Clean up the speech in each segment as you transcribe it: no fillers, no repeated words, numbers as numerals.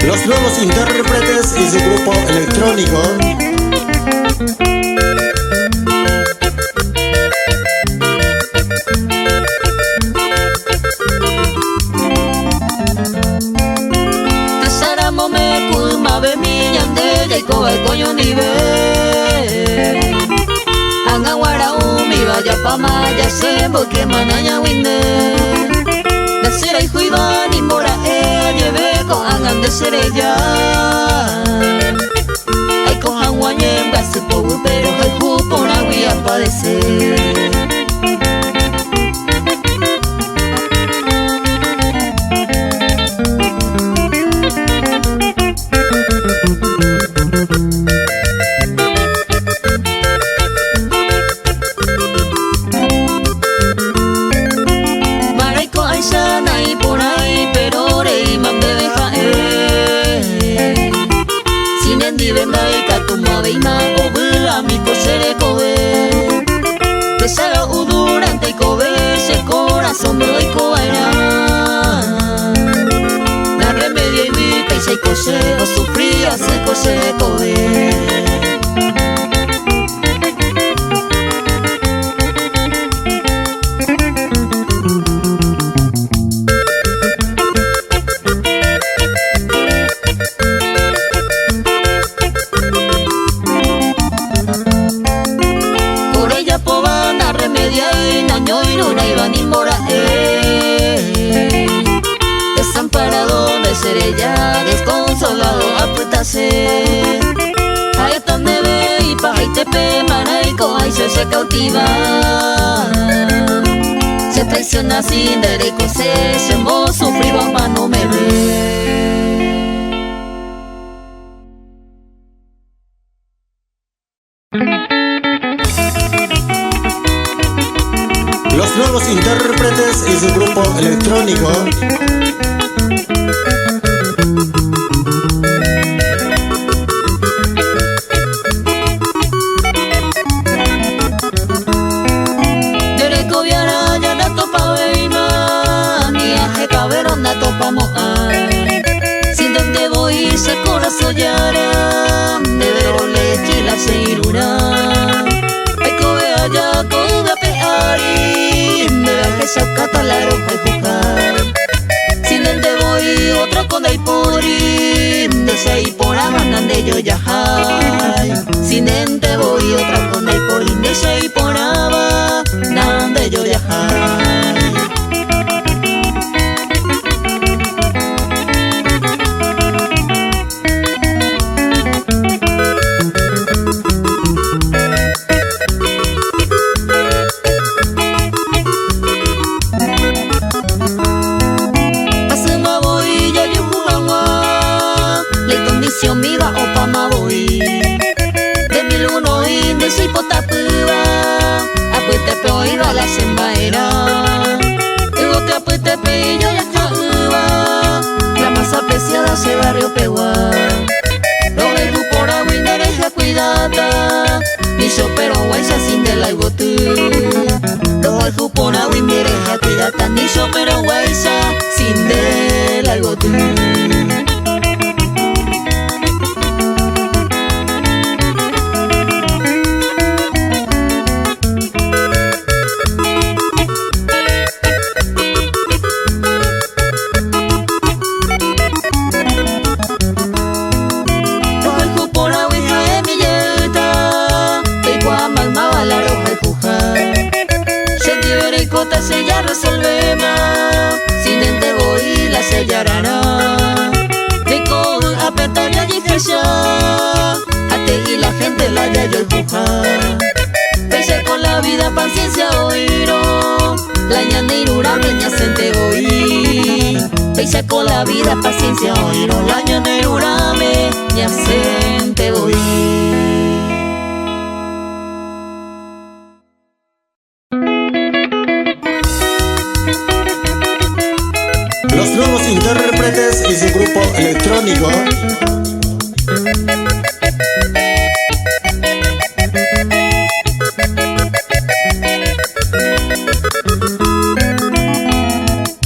Los nuevos intérpretes y su grupo electrónico. Tesaramo me kulma be mi yande jaiko e koyo ni be Angawara umi vaya pama ya sembo que manaya winde Desera y juiva ni mora lleve con angan de serella Ay con hanguañem gase pobu pero hay jupo na guía padecer Saga udurante y cobe ese corazón me doy coaira La remedio y mi peisa y cose o sufría se cose cobe Desamparado de ser ella, desconsolado apretase Ay tan debe y paja y tepe, manaico, ay se cautiva Se traiciona sin derecho, se mo sufrido a mano me ve Los nuevos intérpretes y su grupo electrónico. Dereco viara ya na topa veima Ni aje caberón na topa moai Sin donde voy se corazón yara De vero leche la se irura Eco vea ya con Saucata la roja y jujar Sin el de voy otro con el pori De sei por abanan de yo yajay Sin el de voy otra con el pori De sei por abanan de yo yajay Miga o pama voy De mil uno inde soy potapua Apuete pe oiga la sembaera Ego te apuete pe y yo ya caua La más apreciada se barrio peua Lo vengo por agua y derecha cuidada Ni yo pero guaysa sin de la tú Lo vengo por agua y derecha cuidada Ni yo pero guaysa sin de la tú Se ya resolve más Sin ente voy la sellarana Rico apretar ya y ya Ate y la gente la ya yo empujar Pese con la vida paciencia oíro La ñaneirura me ñacente oí Pese con la vida paciencia oíro La ñaneirura me ñacente oí Los nuevos intérpretes y su grupo electrónico.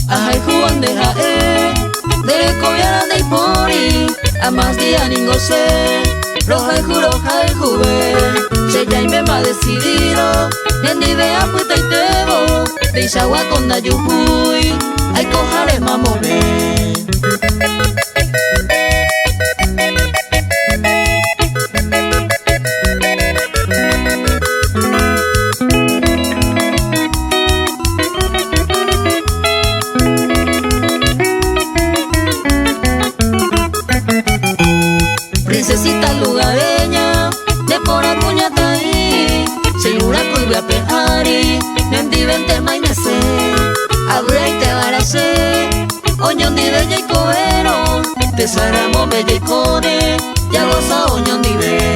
Ay, Juan de Jaén, de cobiaran de pori, a más día ningo sé, roja el juve, se ya me ha decidido, ni vea puta y tebo, de Isagua con Nayujuy, ay cojare mamore. Princesita lugareña, de por acuñata ahí, señora cuibia peari, nendi vente mainase, abra y te barase, oñón di bella y coero, te saramo bella y core, ya goza oñón di be.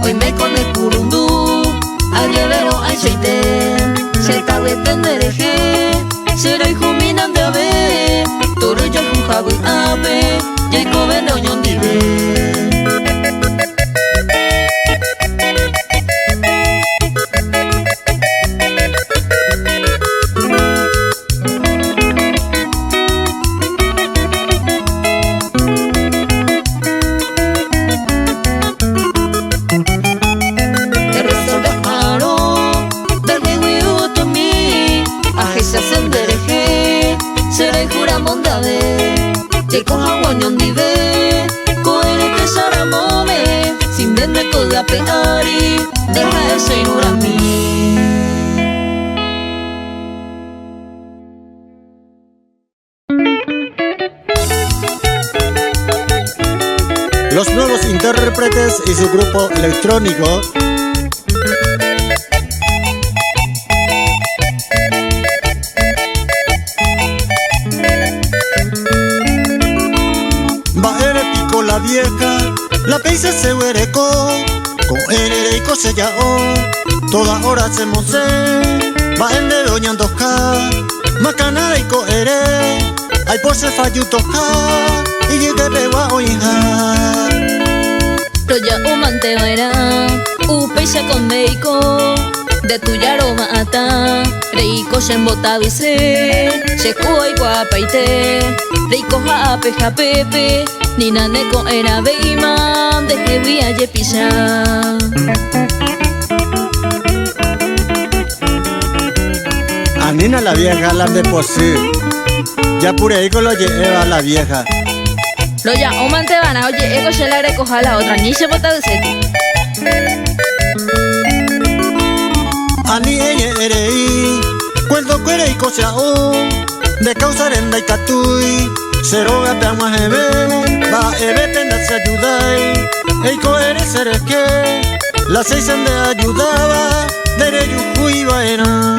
Hoy me con el curundú, arriero ay cheite, se tabe tendereje, será hijo minan de ave, toro yo jujabu ave, jacob en oñón dive. Sin vender toda peari, deja ese a mí. Los nuevos intérpretes y su grupo electrónico. La vieja, la peisa se huereco, con erere y cosellao, toda hora se mose, va en de doña Andosca, macana y coere, ay por se fallutoja, y llegue bewa oija. Roya umante vaira, peisa con meiko, de tuya aroma ata, reiko se embotavise, se cuoi guapaite, reiko jape pepe. Nina neko era beima, deje via ye pisa. A Nina la vieja la de posir, ya pure con lo lleva la vieja. Lo ya omante vana, oye, ego se la recoja la otra, ni se bota de seti. Ani ella erei, cuerdo cuere y cosa de causa renda y catui. Cero a peama jebe, va ebe pena se ayudai, el coere seré que, la seis de ayudaba, dere yujuy vaina.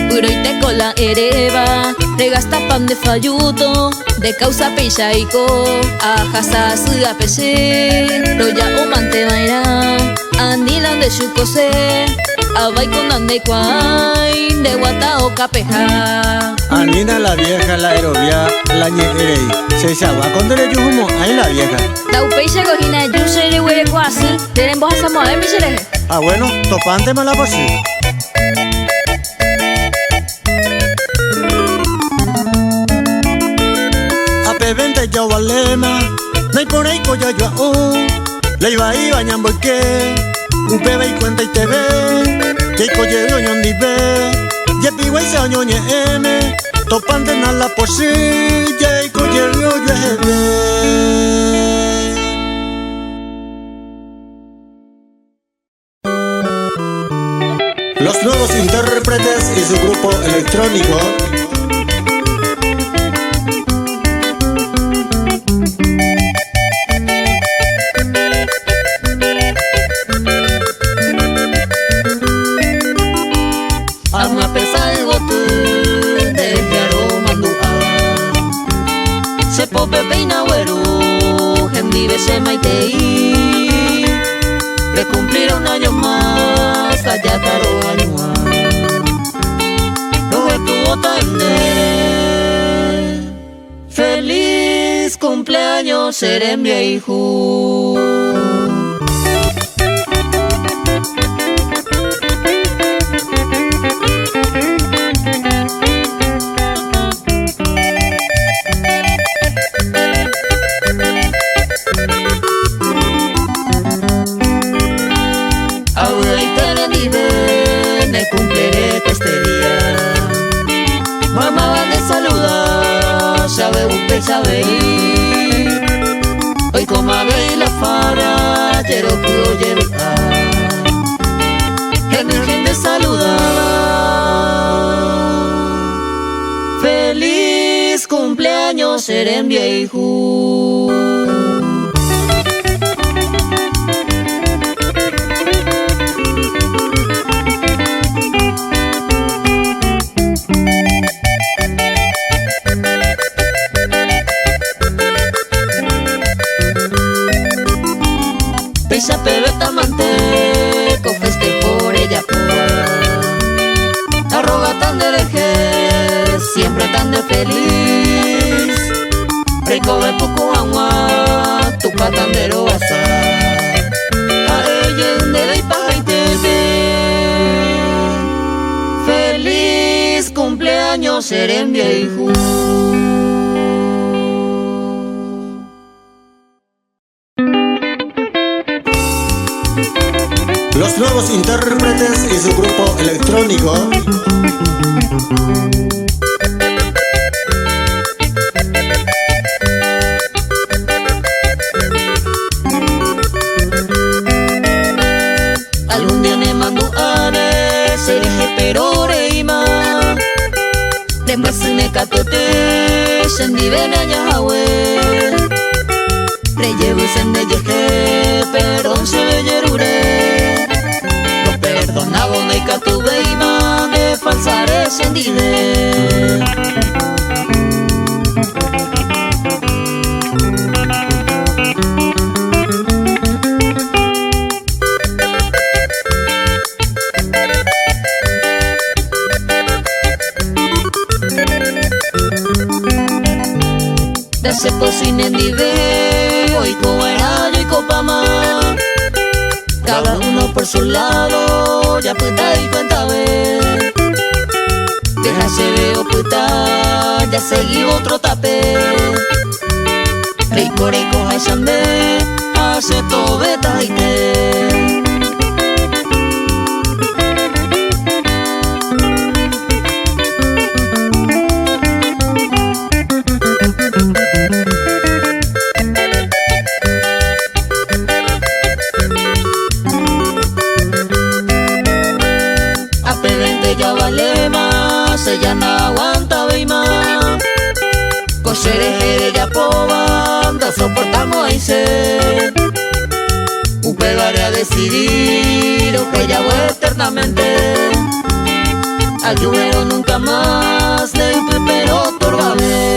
Puro y te cola ereba, regasta pan de falluto, de causa peixaico, a jasa suya pese, roya omante vaina, anilan de chucose, abay con ande kwai, de guata o capeja. Anina la vieja la aerobia, la ñerei, se chagua con dere yujumo, ahí la vieja. Da upeixe cojina yusere huere cuasi, deren boja samoa mi sereje. Ah bueno, topante me la pasé. Vente ya valema, no hay por ahí coya yo le iba a ir bañando el que, un pebe y cuenta y te ve, que coye de oñón di ve, y el pigo y se oñón y eme, topante na la posilla y coye de oñón Los nuevos intérpretes y su grupo electrónico. Pepe y Nahuero, Gendive se maitei, cumplirá un año más, allá taro año más. No estuvo tan de feliz cumpleaños, serem viejo. Cumpliré este día. Mamá van de saludar, sabe usted sabe. Hoy como ve la fara, quiero puedo llevar. Gente saludar. Feliz cumpleaños, serem viejo. Pisa pebeta manteco, festejo por ella púa. Arroga tan de vejez, siempre tan de feliz. Rico de poco agua, tu patandero asa. A ella de ley paja y tete. Feliz cumpleaños, serem viejo. Los nuevos intérpretes y su grupo electrónico. Algún día me mando a se deje pero reima. Después se me catote, se endivene a Yahweh. Reyevo y se me yeje, perdón se ve yerure. Lo perdonaba de catuve y ma de falsare se endide. De se cocina en dive, hoy coera y copama. Cada uno por su lado, ya puta y cuenta ver. Déjase veo puta, ya seguí otro tapé. Rico rico haisame, hace todo beta y te. Ya vale más, ella no aguanta ve más. Cosereje ya probando, soportamos ahí se. Upegaré a decidir, o que ya voy eternamente. Ayudero nunca más, de un pepero otorgame.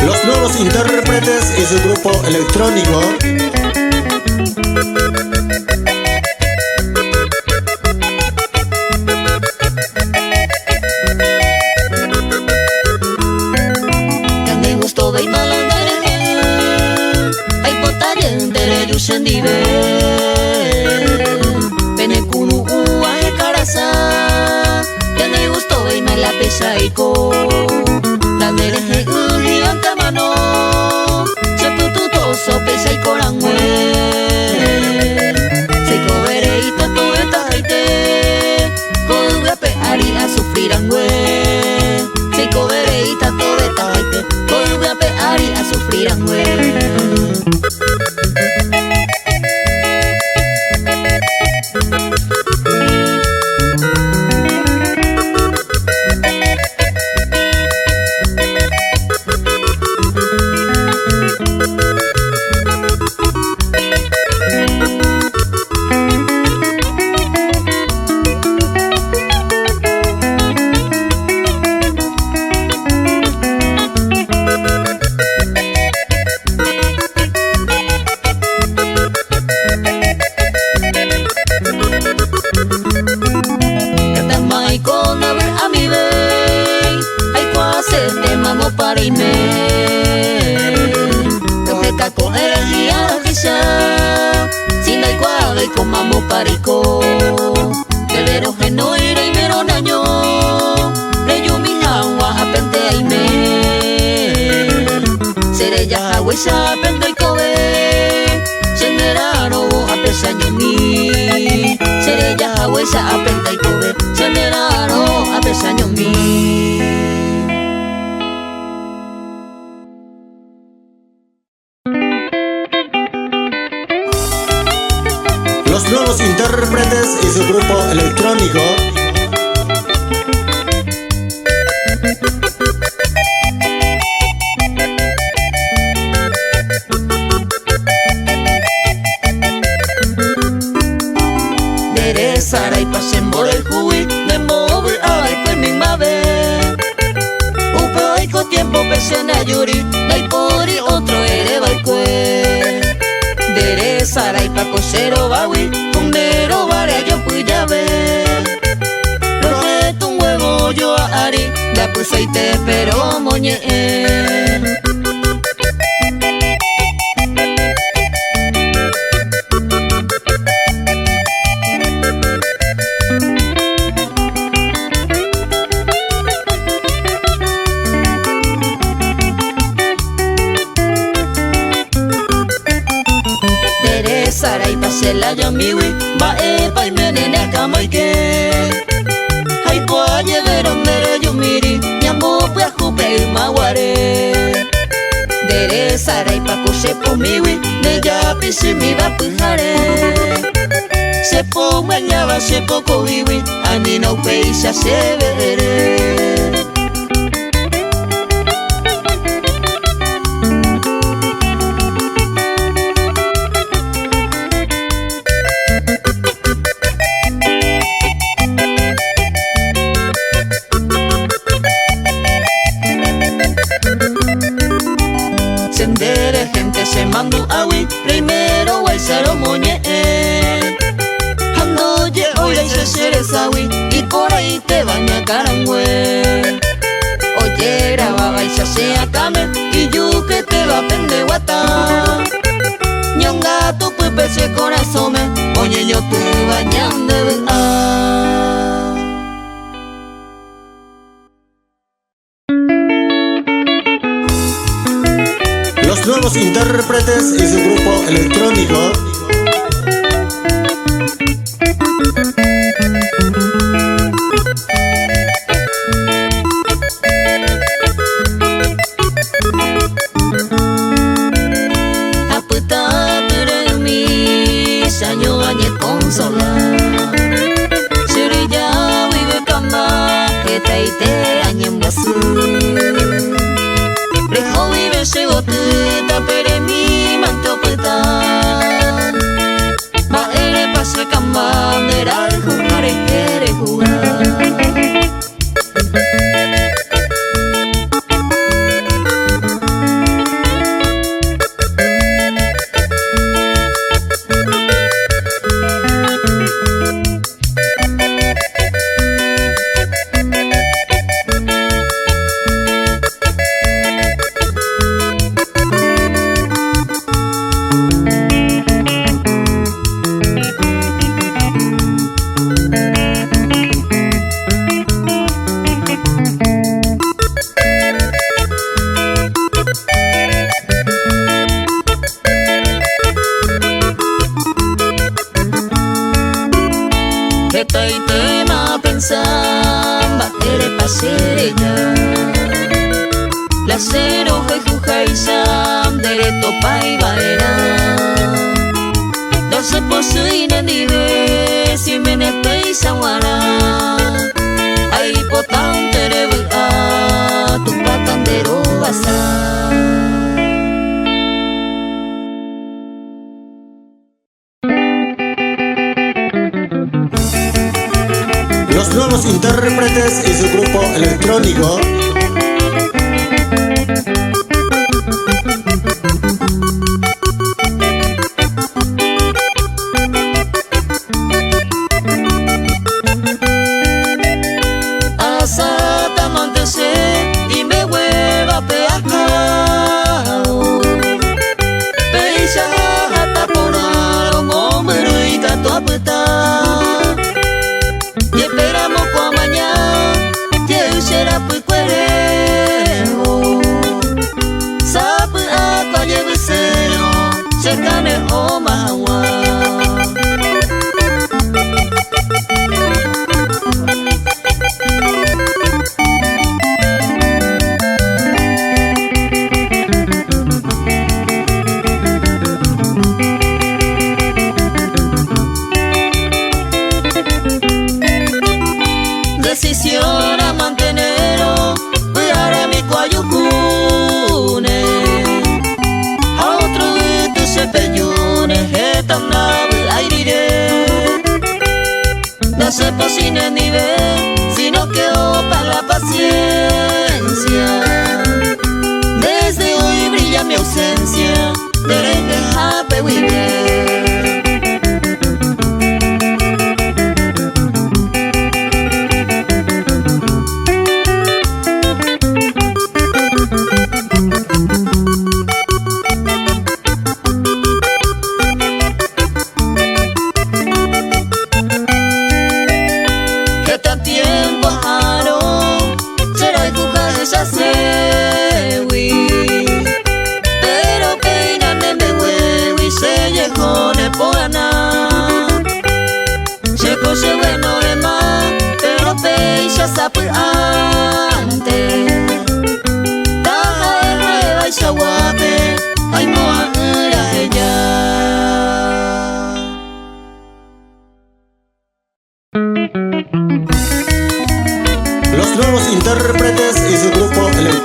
Los nuevos intérpretes y su grupo electrónico. Que me gustó de malandere, ay potaye entere yusendive. Penekunu uaje carasa, que me gustó de la pesa y co. La dereje gigante mano, se pututo sopesa y corangüe. Se cobere y tanto betaite, con gape haría sufrir angüe. Se cobere y tanto betaite, con gape haría sufrir angüe. guaraime kako energia gisa Sindai kuadai komamu pariko Telero geno ira imero naño Reyo mihawa apente aime Sereya hawesa apente ikobe Senderaro apesa ñomi Sereya hawesa apente ikobe Senderaro apesa ñomi. Los nuevos intérpretes y su grupo electrónico. Dere sarai pasen por el juwi de móvil ay pues mi mabe. Upe oiko tiempo pese na yuri, dai pori otro ere balcue. Dere sarai pa cosero bawi, fundero vare yo puya ver. Rojeto un huevo yo a ari, da pues ahí te pero moñe. Sarai pasela yamiwi ba pa menene kamaike hay po lleveron dere yumiri nyambo pa kupe maware dere sarai pa kuse pomiwi ne ya pisi mi ba pujare se po mañaba se poco viwi ani no peisa se veré. Sendere gente se mandu awi primero guaisaro moñe ando ye oira y se serezawi y por ahí te baña carangüe oye baba y se hace akame y yo que te va pende guata ñonga tu pupe se corazón oye yo te bañan de verdad. Los nuevos intérpretes y su grupo electrónico. Aputa ture mi sanyo añet consola Sirija vive kamba que taite añem basu Rejo vive se botuta pere mi manto puta Ma ere pase kamba nera el jugar ere jugar. Estoy tema pensando ere paserella la cero jejuja y sam dereto pai baera no se posee ni ve si me nepei sawara ai potante rebe a tu patandero basa. Los nuevos intérpretes y su grupo electrónico. Hasta amantecer y me vuelva a pegar.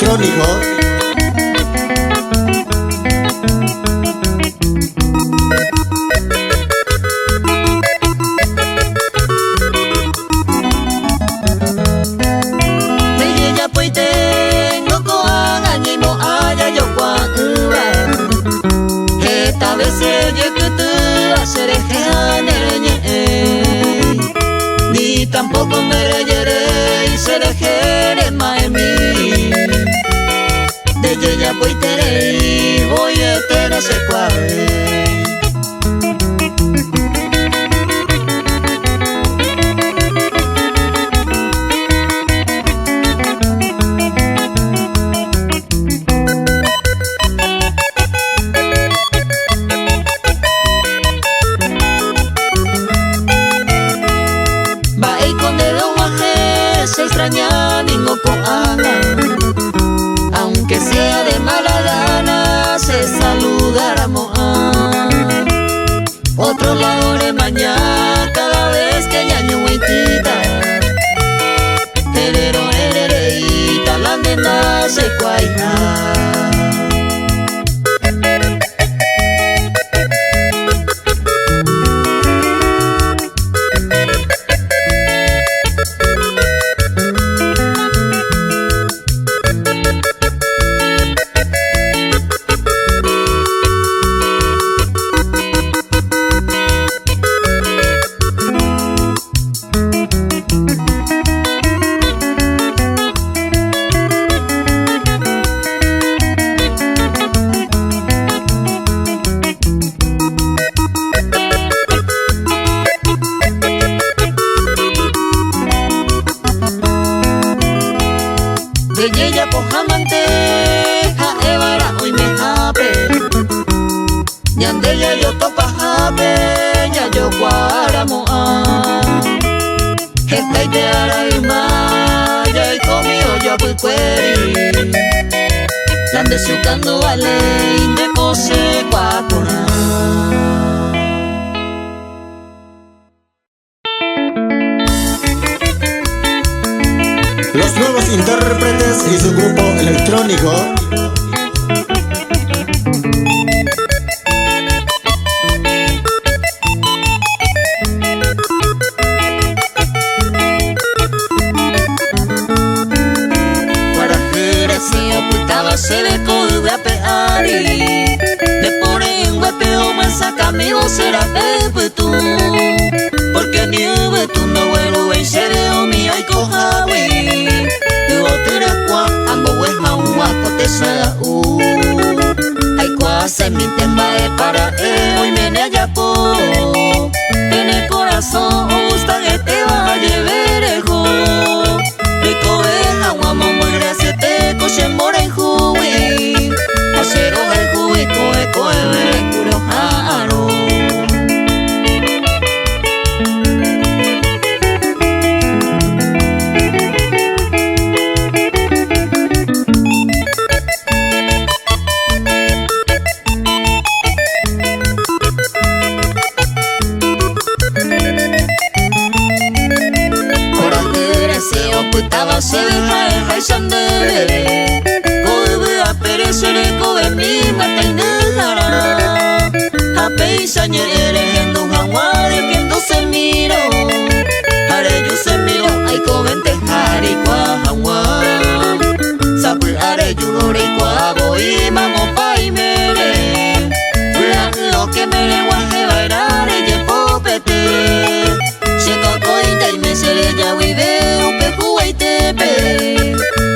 electrónico. Ni tampoco me reyeré y se dejere más en mí. De ella voy terei, voy a tener ese cuadre. Aunque sea de mala gana, se saludáramos otro lado de mañana cada vez que ya no huequita. Herero, herereita, la nena se cuaina. Ella pojamante, jaevara hoy me jape. Yandella yo topa jape, ya yo guaramoa. Esta idea ima, ya he comido yo puicueri. Lande sucando vale, me cose guapona. Los nuevos intérpretes y su grupo electrónico. Guarajere si ocultaba se ve con guapeari. De por en guapeo me saca mi voz será pepe tú. Porque ni tú no vuelo en serio mi ay cojawi. Ay cuase mi temba para hoy me neayapo. En el corazón gusta que te va a llevar el jugo. Rico es agua muy gracias te coche mora en jugo. Acero el jugo eco el puro jaro. Se deja el jaisandere, cobe a perecer, cobe mi mata y negara. A peisañere, en un jaguare, que en se miro. Are yo se miro, ay covente jari qua jaguar. Sabe are yo lore qua voy, mamo pa y mere. Lo que me le guaje bailar, ella popete. Se coco y me seré ya vive.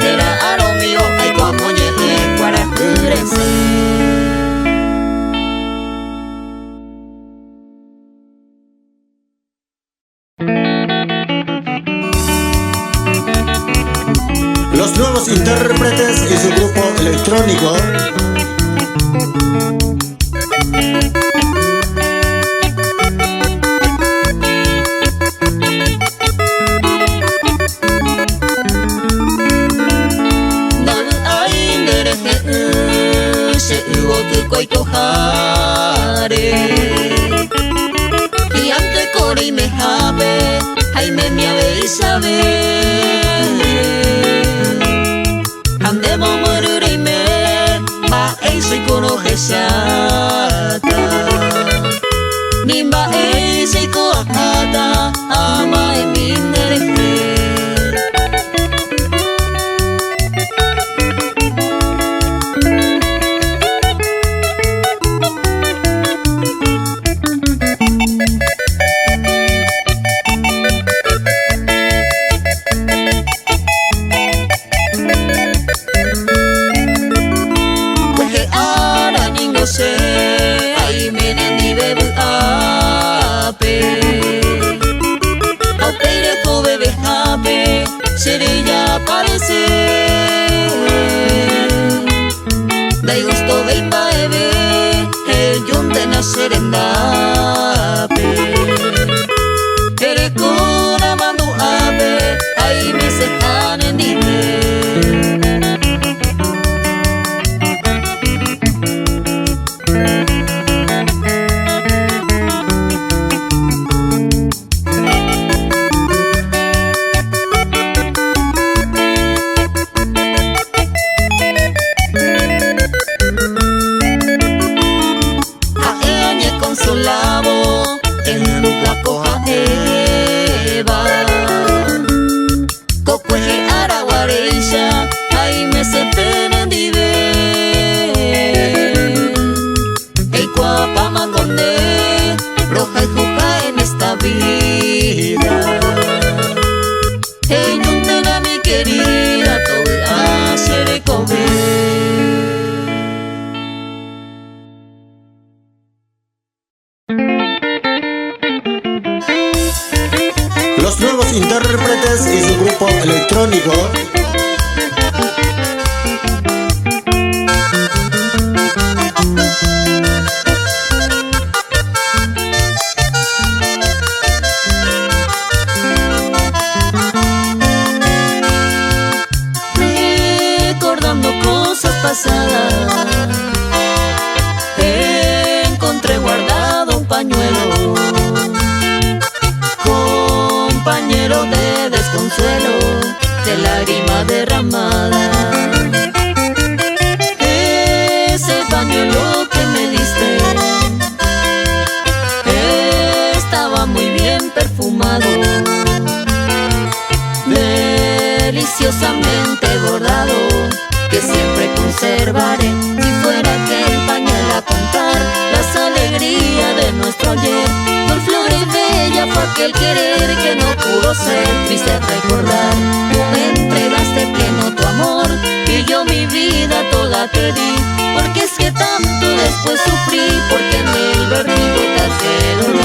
Era aro mío, ay como llegué para crecer. Los nuevos intérpretes y su grupo electrónico. Y antes corre y me jabe, ay me mi ave y sabe. Andemos shata Nimba e seiko akata ama e minderefe Ai menendi bebu ape Au peire ko bebe hape Sereya aparece Dai gusto beimba ebe El yunde na serendape Ere kuna mandu ape Ai me se anendime Los nuevos intérpretes y su grupo electrónico recordando cosas pasadas encontré guardado un pañuelo compañero de desconsuelo, de lágrima derramada. Ese pañuelo que me diste estaba muy bien perfumado, deliciosamente bordado, que siempre conservaré. Si fuera aquel pañuelo a contar las alegrías de nuestro ayer, con flores bella fue aquel querer que no pudo ser. Triste recordar, tú me entregaste pleno tu amor y yo mi vida toda te di, porque es que tanto después sufrí, porque en el vertido te hace dolor.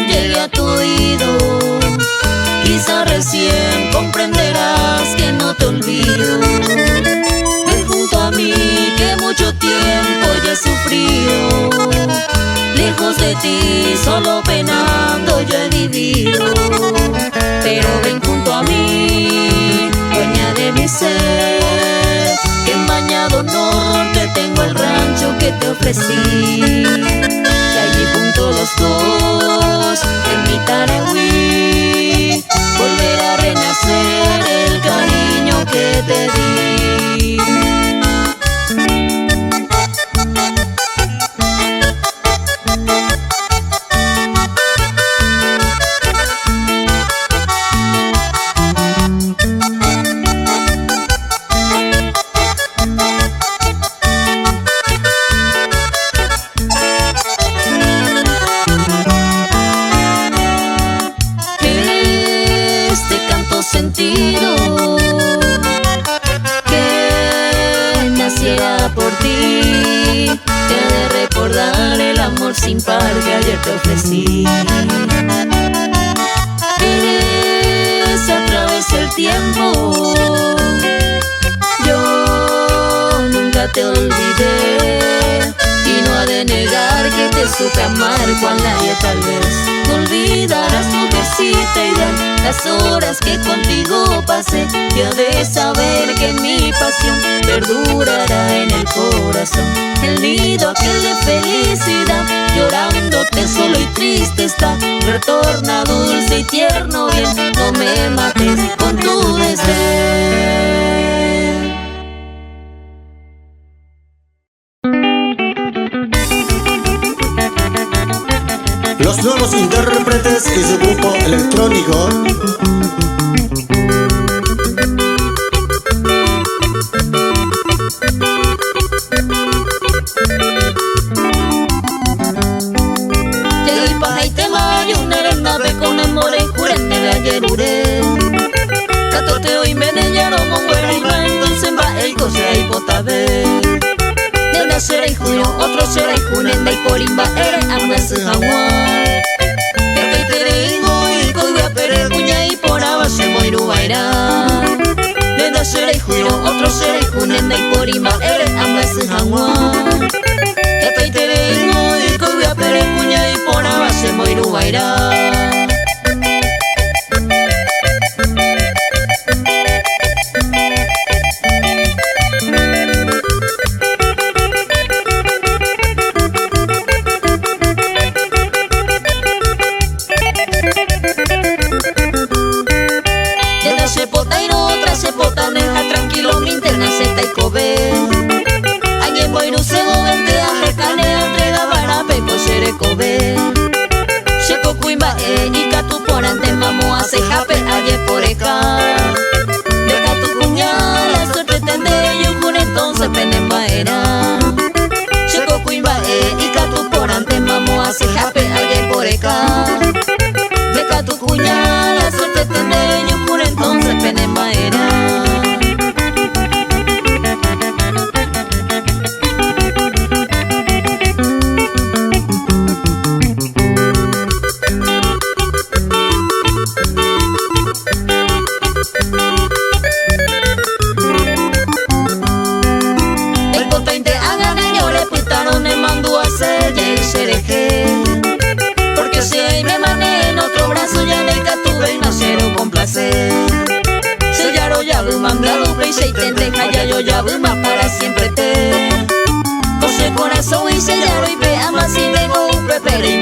Llegue a tu oído, quizá recién comprenderás que no te olvido. Ven junto a mí que mucho tiempo ya he sufrido, lejos de ti solo penando yo he vivido. Pero ven junto a mí, dueña de mi ser, que en Bañado Norte tengo el rancho que te ofrecí. Allí junto los dos, en mi Taragüí, volverá a renacer el cariño que te di. Sentido que naciera por ti, te ha de recordar el amor sin par que ayer te ofrecí. Eres a través del tiempo, yo nunca te olvidé y no puede negar que te supe amar cual nadie tal vez. No olvidarás, mujercita ideal, las horas que contigo pasé. Y has de saber que mi pasión perdurará en el corazón. El nido aquel de felicidad, llorándote solo y triste está. Retorna dulce y tierno bien, no me mates con tu desdén. Los nuevos intérpretes y su grupo electrónico. Otro será y junen y porimba ere amnese hawa. Eke tereingo y koya pere kunya y poraba se moiru baira. Nena será y juno, otro será y junen y porimba ere amnese hawa. Eke tereingo y koya pere kunya y poraba se moiru baira. Se jape aye por acá. Deja tu puñal, eso pretende yo juro entonces penemba era. Checo cuimba y catu por ante mamo hace jape aye por acá. Deja tu puñal, eso pretende yo juro entonces penemba era. Porque si ahí me mané en otro brazo ya de catuve y no cero con placer. Se yaro ya bu mandado y se intente ya yo ya bu más para siempre te. Cose corazón y se yaro y ve ama si tengo un pepe y